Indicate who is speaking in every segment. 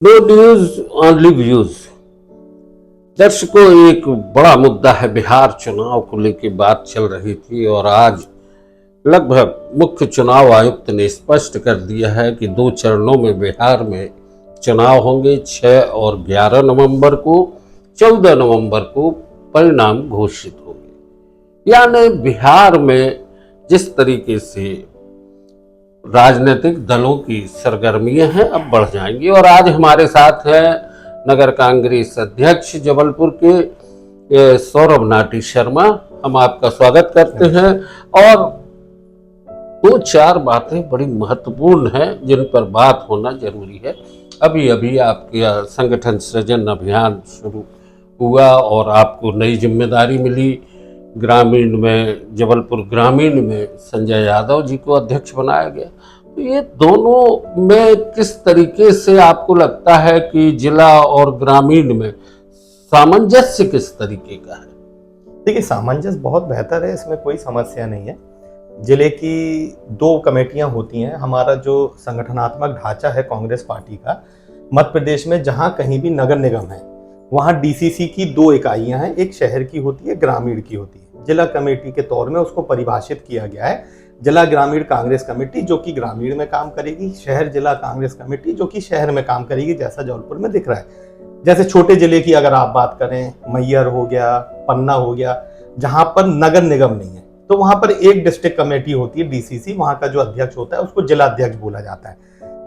Speaker 1: No news only views. दर्शकों, एक बड़ा मुद्दा है। बिहार चुनाव को लेकर बात चल रही थी और आज लगभग मुख्य चुनाव आयुक्त ने स्पष्ट कर दिया है कि 2 चरणों में बिहार में चुनाव होंगे। 6 और 11 नवंबर को, 14 नवंबर को परिणाम घोषित होंगे। यानी बिहार में जिस तरीके से राजनीतिक दलों की सरगर्मियां हैं अब बढ़ जाएंगी। और आज हमारे साथ है नगर कांग्रेस अध्यक्ष जबलपुर के सौरभ नाटी शर्मा। हम आपका स्वागत करते हैं और 2-4 बातें बड़ी महत्वपूर्ण हैं जिन पर बात होना जरूरी है। अभी अभी आपके संगठन सृजन अभियान शुरू हुआ और आपको नई जिम्मेदारी मिली। ग्रामीण में, जबलपुर ग्रामीण में संजय यादव जी को अध्यक्ष बनाया गया। तो ये दोनों में किस तरीके से आपको लगता है कि जिला और ग्रामीण में सामंजस्य किस तरीके का है?
Speaker 2: देखिए, सामंजस्य बहुत बेहतर है, इसमें कोई समस्या नहीं है। जिले की 2 कमेटियां होती हैं। हमारा जो संगठनात्मक ढांचा है कांग्रेस पार्टी का, मध्य प्रदेश में जहां कहीं भी नगर निगम है वहां डीसीसी की 2 इकाइयां हैं। एक शहर की होती है, ग्रामीण की होती है। जिला कमेटी के तौर में उसको परिभाषित किया गया है। जिला ग्रामीण कांग्रेस कमेटी जो कि ग्रामीण में काम करेगी, शहर जिला कांग्रेस कमेटी जो कि शहर में काम करेगी, जैसा जबलपुर में दिख रहा है। जैसे छोटे जिले की अगर आप बात करें, मैयर हो गया, पन्ना हो गया, जहां पर नगर निगम नहीं है तो वहां पर एक डिस्ट्रिक्ट कमेटी होती है डीसीसी। वहां का जो अध्यक्ष होता है उसको जिला अध्यक्ष बोला जाता है।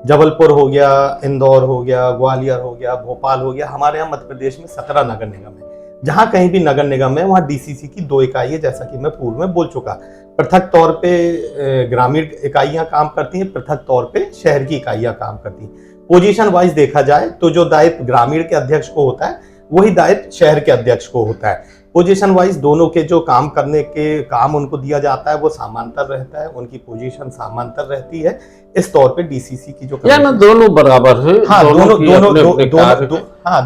Speaker 2: जबलपुर हो गया, इंदौर हो गया, ग्वालियर हो गया, भोपाल हो गया, हमारे यहाँ मध्य प्रदेश में 17 नगर निगम है। जहां कहीं भी नगर निगम है वहां डीसीसी की 2 इकाई है, जैसा कि मैं पूर्व में बोल चुका। पृथक तौर पे ग्रामीण इकाइयां काम करती हैं, पृथक तौर पे शहर की इकाइयां काम करती हैं। पोजीशन वाइज देखा जाए तो जो दायित्व ग्रामीण के अध्यक्ष को होता है वही दायित्व शहर के अध्यक्ष को होता है। पोजीशन वाइज दोनों के जो काम करने के काम उनको दिया जाता है वो समांतर रहता है, उनकी पोजीशन समांतर रहती है। इस तौर पे डीसीसी की जो
Speaker 1: ना दोनों बराबर है।
Speaker 2: हाँ,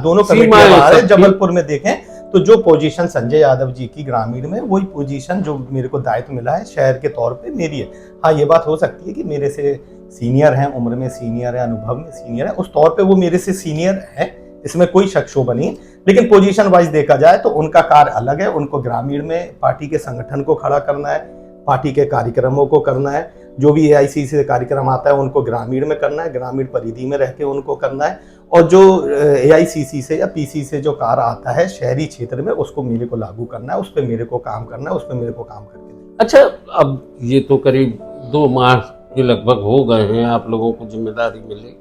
Speaker 2: दोनों कमेटियां हैं। जबलपुर में देखें तो जो पोजीशन संजय यादव जी की ग्रामीण में, वही पोजीशन जो मेरे को दायित्व मिला है शहर के तौर पे मेरी है। हाँ, ये बात हो सकती है कि मेरे से सीनियर हैं, उम्र में सीनियर है, अनुभव में सीनियर है, उस तौर पे वो मेरे से सीनियर है, इसमें कोई शक शोभा नहीं। लेकिन पोजीशन वाइज देखा जाए तो उनका कार्य अलग है। उनको ग्रामीण में पार्टी के संगठन को खड़ा करना है, पार्टी के कार्यक्रमों को करना है। जो भी एआईसीसी से कार्यक्रम आता है उनको ग्रामीण में करना है, ग्रामीण परिधि में रह के उनको करना है। और जो एआईसीसी से या पीसी से जो कार्य आता है शहरी क्षेत्र में, उसको मेरे को लागू करना है, उस पर मेरे को काम करना है, उस पर मेरे को काम करके देना।
Speaker 1: अच्छा, अब ये तो करीब 2 माह के लगभग हो गए हैं आप लोगों को जिम्मेदारी मिली।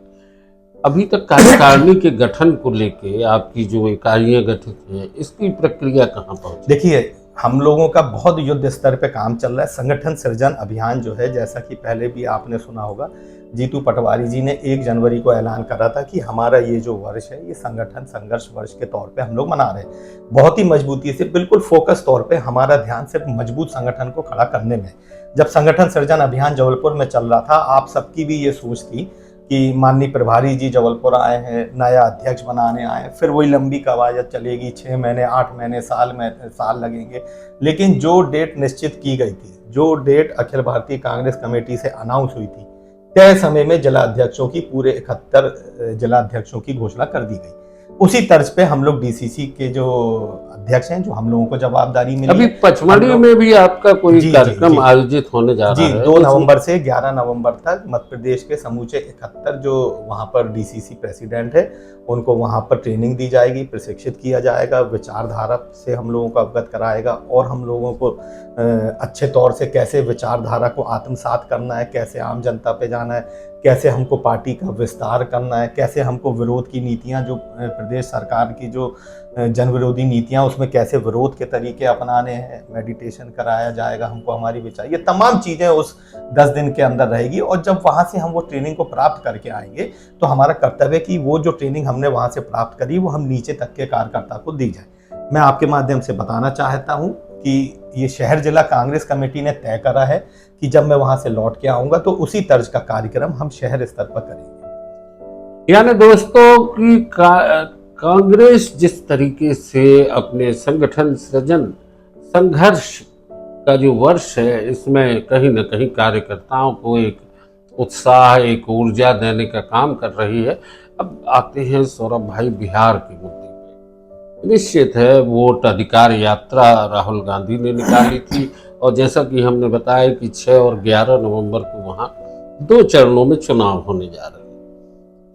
Speaker 1: अभी तक कार्यकारिणी के गठन को लेके आपकी जो इकाइयां गठित हैं, इसकी प्रक्रिया कहाँ पहुंची?
Speaker 2: देखिए, हम लोगों का बहुत युद्ध स्तर पे काम चल रहा है। संगठन सृजन अभियान जो है, जैसा कि पहले भी आपने सुना होगा, जीतू पटवारी जी ने 1 जनवरी को ऐलान करा था कि हमारा ये जो वर्ष है ये संगठन संघर्ष वर्ष के तौर पे हम लोग मना रहे हैं। बहुत ही मजबूती से, बिल्कुल फोकस तौर पे हमारा ध्यान सिर्फ मजबूत संगठन को खड़ा करने में। जब संगठन सृजन अभियान जबलपुर में चल रहा था, आप सबकी भी ये सोच थी कि माननीय प्रभारी जी जबलपुर आए हैं, नया अध्यक्ष बनाने आए, फिर वही लंबी कवायद चलेगी, 6 महीने, 8 महीने, साल लगेंगे। लेकिन जो डेट निश्चित की गई थी, जो डेट अखिल भारतीय कांग्रेस कमेटी से अनाउंस हुई थी, तय समय में जिला अध्यक्षों की, पूरे 71 जिला अध्यक्षों की घोषणा कर दी गई। उसी तर्ज पे हम लोग डीसीसी के जो अध्यक्ष हैं, जो हम लोगों को जवाबदारी मिली।
Speaker 1: अभी पचमढ़ी में भी आपका कोई कार्यक्रम आयोजित होने जा रहा है?
Speaker 2: 2 नवंबर से 11 नवंबर तक मध्य प्रदेश के समूचे 71 जो वहां पर डीसीसी प्रेसिडेंट है, उनको वहां पर ट्रेनिंग दी जाएगी, प्रशिक्षित किया जाएगा, विचारधारा से हम लोगों को अवगत कराएगा और हम लोगों को अच्छे तौर से कैसे विचारधारा को आत्मसात करना है, कैसे आम जनता पे जाना है, कैसे हमको पार्टी का विस्तार करना है, कैसे हमको विरोध की नीतियां, जो प्रदेश सरकार की जो जन विरोधी नीतियां, उसमें कैसे विरोध के तरीके अपनाने हैं, मेडिटेशन कराया जाएगा हमको, हमारी विचार, ये तमाम चीज़ें उस 10 दिन के अंदर रहेगी। और जब वहाँ से हम वो ट्रेनिंग को प्राप्त करके आएंगे तो हमारा कर्तव्य है कि वो जो ट्रेनिंग हमने वहाँ से प्राप्त करी वो हम नीचे तक के कार्यकर्ता को दी जाए। मैं आपके माध्यम से बताना चाहता हूँ कि ये शहर जिला कांग्रेस कमेटी ने तय करा है कि जब मैं वहाँ से लौट के आऊँगा तो उसी तर्ज का कार्यक्रम हम शहर स्तर पर करेंगे।
Speaker 1: यानी दोस्तों की कांग्रेस जिस तरीके से अपने संगठन सृजन संघर्ष का जो वर्ष है, इसमें कहीं ना कहीं कार्यकर्ताओं को एक उत्साह, एक ऊर्जा देने का काम कर रही है। अब आते हैं सौरभ भाई बिहार के मुद्दे पे। निश्चित है वोट अधिकार यात्रा राहुल गांधी ने निकाली थी, और जैसा कि हमने बताया कि 6 और 11 नवंबर को वहाँ 2 चरणों में चुनाव होने जा रहे हैं।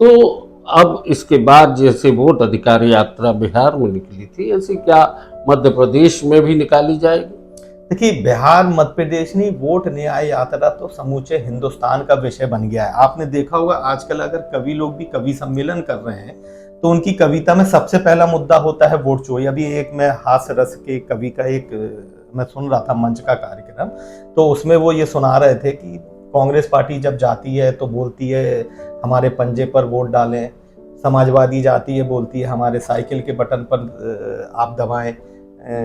Speaker 1: तो अब इसके बाद जैसे वोट अधिकार यात्रा बिहार में निकली थी, ऐसे क्या मध्य प्रदेश में भी निकाली जाएगी?
Speaker 2: देखिए, बिहार मध्य प्रदेश नहीं, वोट न्याय यात्रा तो समूचे हिंदुस्तान का विषय बन गया है। आपने देखा होगा आजकल अगर कवि लोग भी कवि सम्मेलन कर रहे हैं तो उनकी कविता में सबसे पहला मुद्दा होता है वोट चोरी। अभी एक मैं हास्य रस के कवि का एक मैं सुन रहा था मंच का कार्यक्रम, तो उसमें वो ये सुना रहे थे कि कांग्रेस पार्टी जब जाती है तो बोलती है हमारे पंजे पर वोट डालें, समाजवादी जाती है बोलती है हमारे साइकिल के बटन पर आप दबाएं,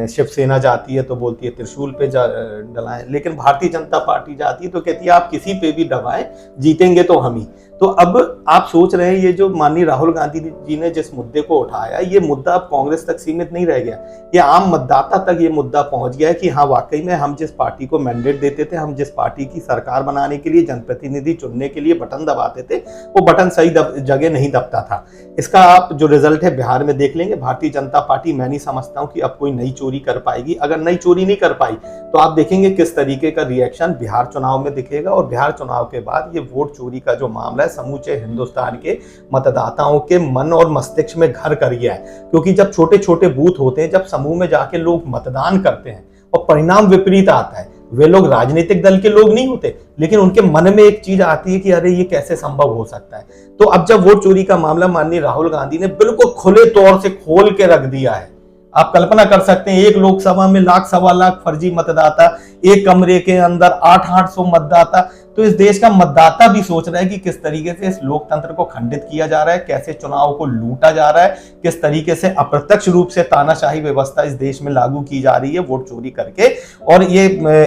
Speaker 2: शिवसेना जाती है तो बोलती है त्रिशूल पे डलाएं, लेकिन भारतीय जनता पार्टी जाती है तो कहती है आप किसी पे भी दबाएं, जीतेंगे तो हम ही। तो अब आप सोच रहे हैं ये जो माननीय राहुल गांधी जी ने जिस मुद्दे को उठाया, ये मुद्दा अब कांग्रेस तक सीमित नहीं रह गया, ये आम मतदाता तक ये मुद्दा पहुंच गया है कि हाँ वाकई में हम जिस पार्टी को मैंडेट देते थे, हम जिस पार्टी की सरकार बनाने के लिए जनप्रतिनिधि चुनने के लिए बटन दबाते थे, वो बटन सही जगह नहीं दबता था। इसका आप जो रिजल्ट है बिहार में देख लेंगे। भारतीय जनता पार्टी, मैं नहीं समझता हूं कि अब कोई नई चोरी कर पाएगी। अगर नई चोरी नहीं कर पाई तो आप देखेंगे किस तरीके का रिएक्शन बिहार चुनाव में दिखेगा, और बिहार चुनाव के बाद ये वोट चोरी का जो मामला है समूचे हिंदुस्तान के मतदाताओं के मन और मस्तिष्क में घर कर गया है। क्योंकि जब छोटे छोटे बूथ होते हैं, जब समूह में जाके लोग मतदान करते हैं और परिणाम विपरीत आता है, वे लोग राजनीतिक दल के लोग नहीं होते, लेकिन उनके मन में एक चीज आती है कि अरे ये कैसे संभव हो सकता है। तो अब जब वोट चोरी का मामला माननीय राहुल गांधी ने बिल्कुल खुले तौर से खोल के रख दिया है, आप कल्पना कर सकते हैं एक लोकसभा में 1 सवा लाख फर्जी मतदाता, एक कमरे के अंदर 800 मतदाता, तो इस देश का मतदाता भी सोच रहा है कि किस तरीके से इस लोकतंत्र को खंडित किया जा रहा है, कैसे चुनाव को लूटा जा रहा है, किस तरीके से अप्रत्यक्ष रूप से तानाशाही व्यवस्था इस देश में लागू की जा रही है वोट चोरी करके। और ये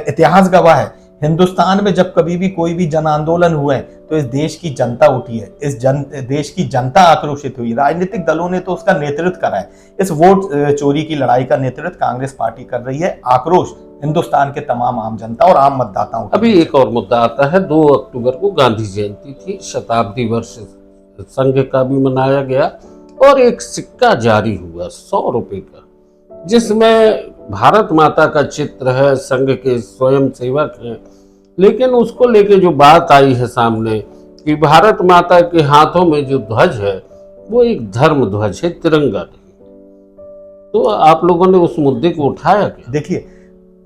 Speaker 2: इतिहास गवाह है, हिंदुस्तान में जब कभी भी कोई भी जन आंदोलन हुए तो इस देश की जनता उठी है, देश की जनता आक्रोशित हुई, राजनीतिक दलों ने तो उसका नेतृत्व करा है। इस वोट चोरी की लड़ाई का नेतृत्व कांग्रेस पार्टी कर रही है। आक्रोश हिंदुस्तान के तमाम आम जनता और आम मतदाताओं।
Speaker 1: अभी एक और मुद्दा आता है, 2 अक्टूबर को गांधी जयंती थी, शताब्दी वर्ष संघ का भी मनाया गया, और एक सिक्का जारी हुआ 100 रुपए का, जिसमें भारत माता का चित्र है, संघ के स्वयं सेवक हैं, लेकिन उसको लेके जो बात आई है सामने कि भारत माता के हाथों में जो ध्वज है वो एक धर्म ध्वज है, तिरंगा नहीं। तो आप लोगों ने उस मुद्दे को उठाया क्या?
Speaker 2: देखिए,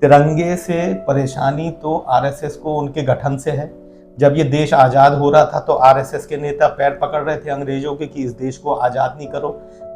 Speaker 2: तिरंगे से परेशानी तो आरएसएस को उनके गठन से है। जब ये देश आज़ाद हो रहा था तो आरएसएस के नेता पैर पकड़ रहे थे अंग्रेजों के कि इस देश को आज़ाद नहीं करो।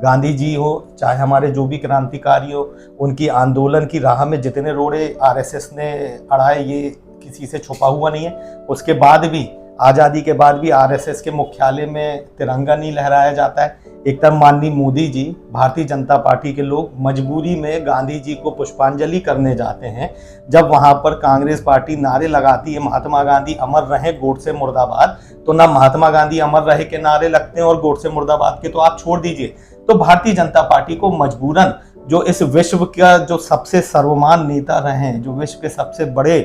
Speaker 2: गांधी जी हो चाहे हमारे जो भी क्रांतिकारी हो, उनकी आंदोलन की राह में जितने रोड़े आरएसएस ने अड़ाए ये किसी से छुपा हुआ नहीं है। उसके बाद भी, आज़ादी के बाद भी आरएसएस के मुख्यालय में तिरंगा नहीं लहराया जाता है। एक तरफ माननीय मोदी जी, भारतीय जनता पार्टी के लोग मजबूरी में गांधी जी को पुष्पांजलि करने जाते हैं। जब वहां पर कांग्रेस पार्टी नारे लगाती है महात्मा गांधी अमर रहे, गोडसे मुर्दाबाद, तो ना महात्मा गांधी अमर रहे के नारे लगते हैं और गोडसे मुर्दाबाद के तो आप छोड़ दीजिए। तो भारतीय जनता पार्टी को मजबूरन, जो इस विश्व का जो सबसे सर्वमान नेता रहे हैं, जो विश्व के सबसे बड़े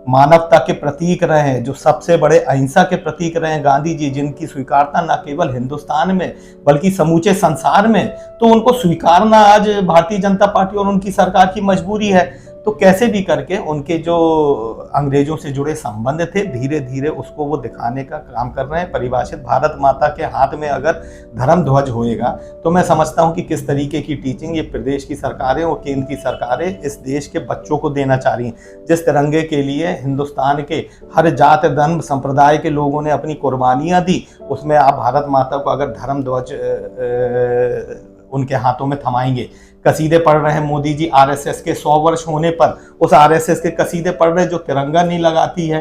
Speaker 2: मानवता के प्रतीक रहे हैं, जो सबसे बड़े अहिंसा के प्रतीक रहे हैं गांधी जी, जिनकी स्वीकारता न केवल हिंदुस्तान में बल्कि समूचे संसार में, तो उनको स्वीकारना आज भारतीय जनता पार्टी और उनकी सरकार की मजबूरी है। तो कैसे भी करके उनके जो अंग्रेजों से जुड़े संबंध थे, धीरे धीरे उसको वो दिखाने का काम कर रहे हैं। परिभाषित भारत माता के हाथ में अगर धर्म ध्वज होएगा तो मैं समझता हूँ कि किस तरीके की टीचिंग ये प्रदेश की सरकारें और केंद्र की सरकारें इस देश के बच्चों को देना चाह रही हैं। जिस तिरंगे के लिए हिंदुस्तान के हर जात धर्म संप्रदाय के लोगों ने अपनी कुर्बानियाँ दी, उसमें आप भारत माता को अगर धर्म ध्वज उनके हाथों में थमाएंगे। कसीदे पढ़ रहे हैं मोदी जी आरएसएस के 100 वर्ष होने पर, उस आरएसएस के कसीदे पढ़ रहे हैं जो तिरंगा नहीं लगाती है,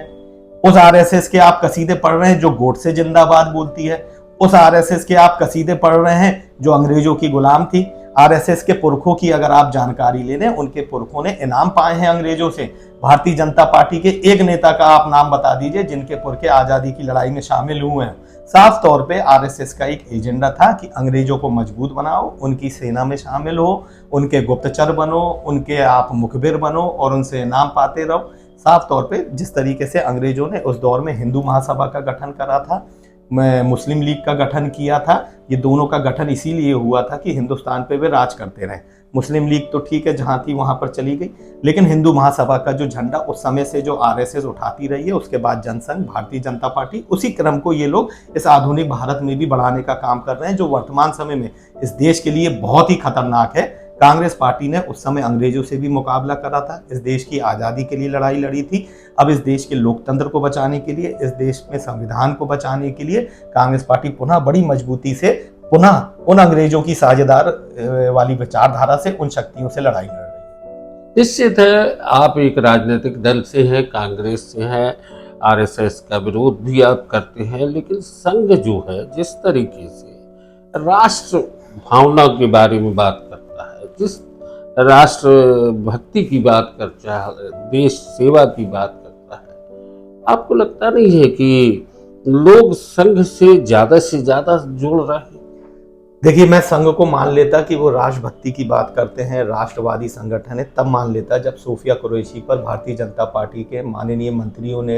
Speaker 2: उस आरएसएस के आप कसीदे पढ़ रहे हैं जो गोडसे जिंदाबाद बोलती है, उस आरएसएस के आप कसीदे पढ़ रहे हैं जो अंग्रेजों की गुलाम थी। आरएसएस के पुरखों की अगर आप जानकारी ले लें, उनके पुरखों ने इनाम पाए हैं अंग्रेजों से। भारतीय जनता पार्टी के एक नेता का आप नाम बता दीजिए जिनके पुरखे आजादी की लड़ाई में शामिल हुए हैं। साफ तौर पे आरएसएस का एक एजेंडा था कि अंग्रेजों को मजबूत बनाओ, उनकी सेना में शामिल हो, उनके गुप्तचर बनो, उनके आप मुखबिर बनो और उनसे इनाम पाते रहो। साफ तौर पे जिस तरीके से अंग्रेजों ने उस दौर में हिंदू महासभा का गठन करा था, मुस्लिम लीग का गठन किया था। ये दोनों का गठन इसीलिए हुआ था कि हिंदुस्तान पे वे राज करते रहे। मुस्लिम लीग तो ठीक है जहाँ थी वहाँ पर चली गई, लेकिन हिंदू महासभा का जो झंडा उस समय से जो आरएसएस उठाती रही है, उसके बाद जनसंघ, भारतीय जनता पार्टी, उसी क्रम को ये लोग इस आधुनिक भारत में भी बढ़ाने का काम कर रहे हैं, जो वर्तमान समय में इस देश के लिए बहुत ही खतरनाक है। कांग्रेस पार्टी ने उस समय अंग्रेजों से भी मुकाबला करा था, इस देश की आज़ादी के लिए लड़ाई लड़ी थी। अब इस देश के लोकतंत्र को बचाने के लिए, इस देश में संविधान को बचाने के लिए कांग्रेस पार्टी पुनः बड़ी मजबूती से पुनः उन अंग्रेजों की साझेदार वाली विचारधारा से, उन शक्तियों से लड़ाई लड़ रही है।
Speaker 1: निश्चित है, आप एक राजनीतिक दल से हैं, कांग्रेस से हैं, आरएसएस का विरोध भी आप करते हैं, लेकिन संघ जो है जिस तरीके से राष्ट्र भावना के बारे में बात करता है, जिस राष्ट्र भक्ति की बात करता है, देश सेवा की बात करता है, आपको लगता नहीं है कि लोग संघ से ज्यादा जुड़ रहे हैं?
Speaker 2: देखिए, मैं संघ को मान लेता कि वो राष्ट्रभक्ति की बात करते हैं, राष्ट्रवादी संगठन है, तब मान लेता जब सोफिया कुरैशी पर भारतीय जनता पार्टी के माननीय मंत्रियों ने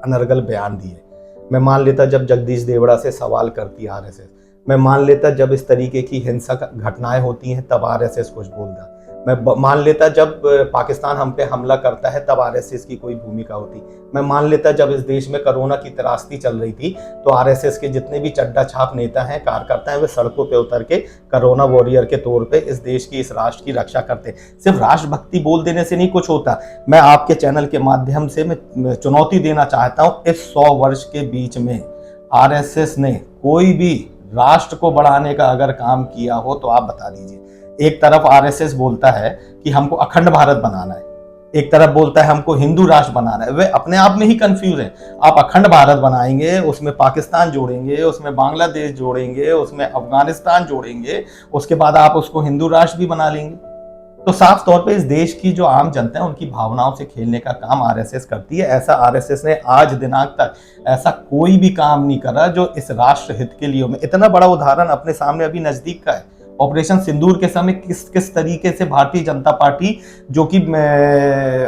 Speaker 2: अनर्गल बयान दिए। मैं मान लेता जब जगदीश देवड़ा से सवाल करती आरएसएस। मैं मान लेता जब इस तरीके की हिंसक घटनाएं होती हैं तब आरएसएस कुछ बोलता। मैं मान लेता जब पाकिस्तान हम पे हमला करता है तब आरएसएस की कोई भूमिका होती। मैं मान लेता जब इस देश में कोरोना की त्रासदी चल रही थी तो आरएसएस के जितने भी चड्डा छाप नेता हैं, कार्यकर्ता हैं, वे सड़कों पे उतर के कोरोना वॉरियर के तौर पे इस देश की, इस राष्ट्र की रक्षा करते। सिर्फ राष्ट्रभक्ति बोल देने से नहीं कुछ होता। मैं आपके चैनल के माध्यम से मैं चुनौती देना चाहता हूँ, इस 100 वर्ष के बीच में आरएसएस ने कोई भी राष्ट्र को बढ़ाने का अगर काम किया हो तो आप बता दीजिए। एक तरफ आरएसएस बोलता है कि हमको अखंड भारत बनाना है, एक तरफ बोलता है हमको हिंदू राष्ट्र बनाना है। वे अपने आप में ही कंफ्यूज हैं। आप अखंड भारत बनाएंगे, उसमें पाकिस्तान जोड़ेंगे, उसमें बांग्लादेश जोड़ेंगे, उसमें अफगानिस्तान जोड़ेंगे, उसके बाद आप उसको हिंदू राष्ट्र भी बना लेंगे। तो साफ तौर पे इस देश की जो आम जनता है उनकी भावनाओं से खेलने का काम आरएसएस करती है। ऐसा आरएसएस ने आज दिनांक तक ऐसा कोई भी काम नहीं करा जो इस राष्ट्र हित के लिए। में इतना बड़ा उदाहरण अपने सामने अभी नजदीक का है, ऑपरेशन सिंदूर के समय किस तरीके से भारतीय जनता पार्टी, जो कि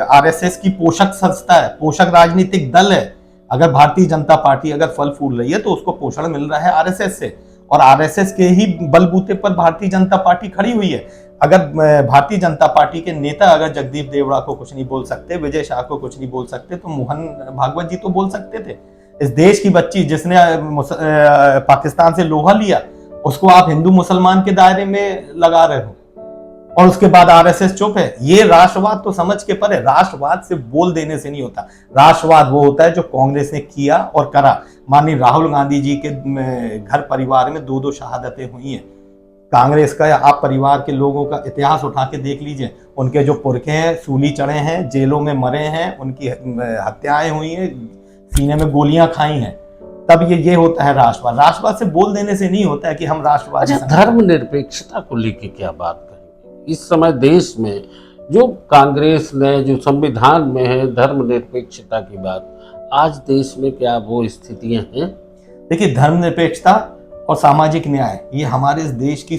Speaker 2: आरएसएस की पोषक संस्था है, पोषक राजनीतिक दल है, अगर भारतीय जनता पार्टी अगर फल फूल रही है तो उसको पोषण मिल रहा है आरएसएस से, और आरएसएस के ही बलबूते पर भारतीय जनता पार्टी खड़ी हुई है। अगर भारतीय जनता पार्टी के नेता अगर जगदीप देवड़ा को कुछ नहीं बोल सकते, विजय शाह को कुछ नहीं बोल सकते, तो मोहन भागवत जी तो बोल सकते थे। इस देश की बच्ची जिसने पाकिस्तान से लोहा लिया, उसको आप हिंदू मुसलमान के दायरे में लगा रहे हो, और उसके बाद आरएसएस चुप है। ये राष्ट्रवाद तो समझ के परे। राष्ट्रवाद से बोल देने से नहीं होता। राष्ट्रवाद वो होता है जो कांग्रेस ने किया और करा। माननीय राहुल गांधी जी के घर परिवार में 2-2 शहादतें हुई हैं। कांग्रेस का या आप परिवार के लोगों का इतिहास उठा के देख लीजिए। उनके जो पुरखे हैं सूली चढ़े हैं, जेलों में मरे हैं, उनकी हत्याएं हुई हैं, सीने में गोलियां खाई हैं। तब ये होता है राष्ट्रवाद। राष्ट्रवाद से बोल देने से नहीं होता है कि हम राष्ट्रवादी।
Speaker 1: अच्छा, धर्मनिरपेक्षता को लेकर क्या बात करेंगे? इस समय देश में जो कांग्रेस ने, जो संविधान में है धर्मनिरपेक्षता की बात, आज देश में क्या वो स्थितियां हैं?
Speaker 2: देखिए, धर्मनिरपेक्षता और सामाजिक न्याय ये हमारे इस देश की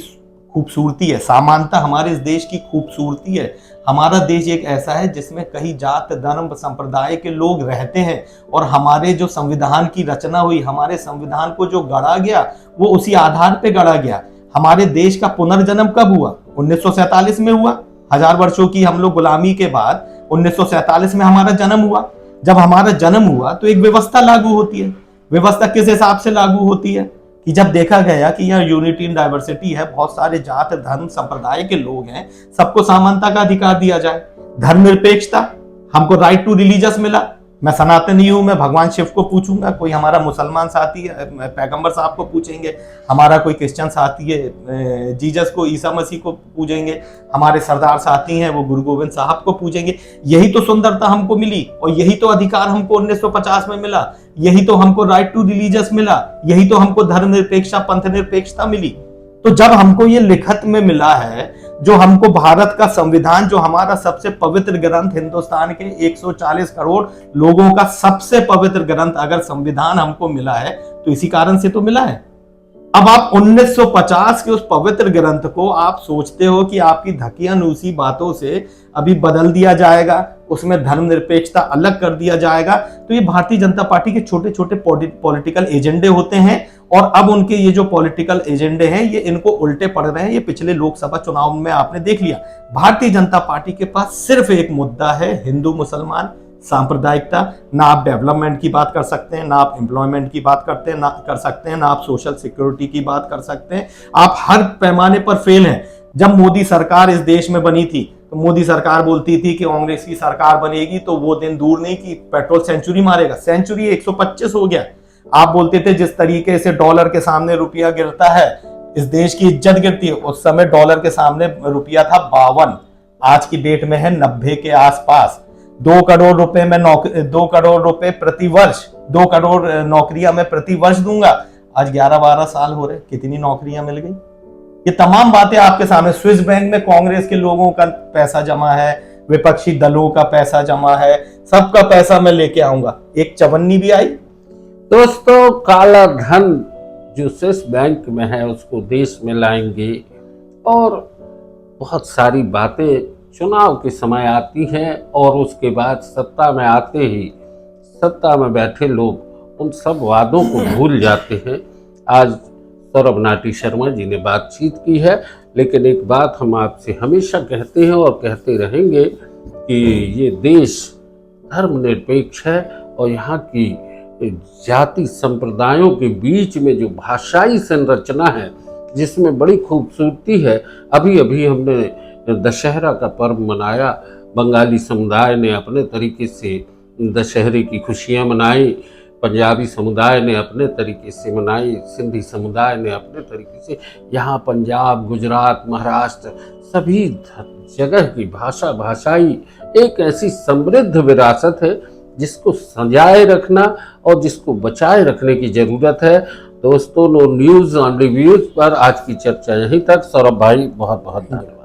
Speaker 2: खूबसूरती है। समानता हमारे इस देश की खूबसूरती है। हमारा देश एक ऐसा है जिसमें कई जात, धर्म, संप्रदाय के लोग रहते हैं, और हमारे जो संविधान की रचना हुई, हमारे संविधान को जो गढ़ा गया वो उसी आधार पे गढ़ा गया। हमारे देश का पुनर्जन्म कब हुआ? 1947 में हुआ। 1000 वर्षों की हम लोग गुलामी के बाद 1947 में हमारा जन्म हुआ। जब हमारा जन्म हुआ तो एक व्यवस्था लागू होती है। व्यवस्था किस हिसाब से लागू होती है कि जब देखा गया कि यहाँ यूनिटी इन डाइवर्सिटी है, बहुत सारे जात, धर्म, संप्रदाय के लोग हैं, सबको समानता का अधिकार दिया जाए। धर्मनिरपेक्षता, हमको राइट टू रिलीजियस मिला। मैं सनातनी हूं, मैं भगवान शिव को पूछूंगा, कोई हमारा मुसलमान साथी है पैगंबर साहब को पूछेंगे, हमारा कोई क्रिश्चियन साथी है जीसस को, ईसा मसीह को पूजेंगे, हमारे सरदार साथी हैं वो गुरु गोविंद साहब को पूजेंगे। यही तो सुंदरता हमको मिली, और यही तो अधिकार हमको 1950 में मिला। यही तो हमको राइट टू रिलीजियस मिला। यही तो हमको धर्मनिरपेक्षता, पंथ निरपेक्षता मिली। तो जब हमको ये लिखत में मिला है, जो हमको भारत का संविधान, जो हमारा सबसे पवित्र ग्रंथ, हिंदुस्तान के 140 करोड़ लोगों का सबसे पवित्र ग्रंथ अगर संविधान हमको मिला है तो इसी कारण से तो मिला है। अब आप 1950 के उस पवित्र ग्रंथ को आप सोचते हो कि आपकी धकियानुसी बातों से अभी बदल दिया जाएगा, उसमें धर्मनिरपेक्षता अलग कर दिया जाएगा। तो ये भारतीय जनता पार्टी के छोटे छोटे पॉलिटिकल एजेंडे होते हैं, और अब उनके ये जो पॉलिटिकल एजेंडे हैं ये इनको उल्टे पड़ रहे हैं। ये पिछले लोकसभा चुनाव में आपने देख लिया, भारतीय जनता पार्टी के पास सिर्फ एक मुद्दा है, हिंदू मुसलमान सांप्रदायिकता। ना आप डेवलपमेंट की बात कर सकते हैं, ना आप एम्प्लॉयमेंट की बात कर सकते हैं, ना आप सोशल सिक्योरिटी की बात कर सकते हैं। आप हर पैमाने पर फेल हैं। जब मोदी सरकार इस देश में बनी थी तो मोदी सरकार बोलती थी कि कांग्रेस की सरकार बनेगी तो वो दिन दूर नहीं कि पेट्रोल सेंचुरी मारेगा। सेंचुरी 125 हो गया। आप बोलते थे जिस तरीके से डॉलर के सामने रुपया गिरता है इस देश की इज्जत गिरती है, उस समय डॉलर के सामने रुपया था 52, आज की डेट में है 90 के आसपास। 2 करोड़ रुपए में 2 करोड़ रुपए प्रति वर्ष, 2 करोड़ नौकरियां मैं प्रति वर्ष दूंगा। आज 11-12 साल हो रहे, कितनी नौकरियां मिल गई? ये तमाम बातें आपके सामने। स्विस बैंक में कांग्रेस के लोगों का पैसा जमा है, विपक्षी दलों का पैसा जमा है, सबका पैसा मैं लेके आऊंगा। एक चवन्नी भी आई।
Speaker 1: दोस्तों, काला धन जो स्विस बैंक में है उसको देश में लाएंगे, और बहुत सारी बातें चुनाव के समय आती हैं, और उसके बाद सत्ता में आते ही सत्ता में बैठे लोग उन सब वादों को भूल जाते हैं। आज सौरभ नाटी शर्मा जी ने बातचीत की है, लेकिन एक बात हम आपसे हमेशा कहते हैं और कहते रहेंगे कि ये देश धर्मनिरपेक्ष है, और यहाँ की जाति संप्रदायों के बीच में जो भाषाई संरचना है जिसमें बड़ी खूबसूरती है। अभी अभी हमने दशहरा का पर्व मनाया, बंगाली समुदाय ने अपने तरीके से दशहरे की खुशियाँ मनाई, पंजाबी समुदाय ने अपने तरीके से मनाई, सिंधी समुदाय ने अपने तरीके से। यहाँ पंजाब, गुजरात, महाराष्ट्र सभी जगह की भाषाई एक ऐसी समृद्ध विरासत है जिसको सजाए रखना और जिसको बचाए रखने की ज़रूरत है। दोस्तों, नो न्यूज़ ऑन रिव्यूज़ पर आज की चर्चा यहीं तक। सौरभ भाई, बहुत बहुत धन्यवाद।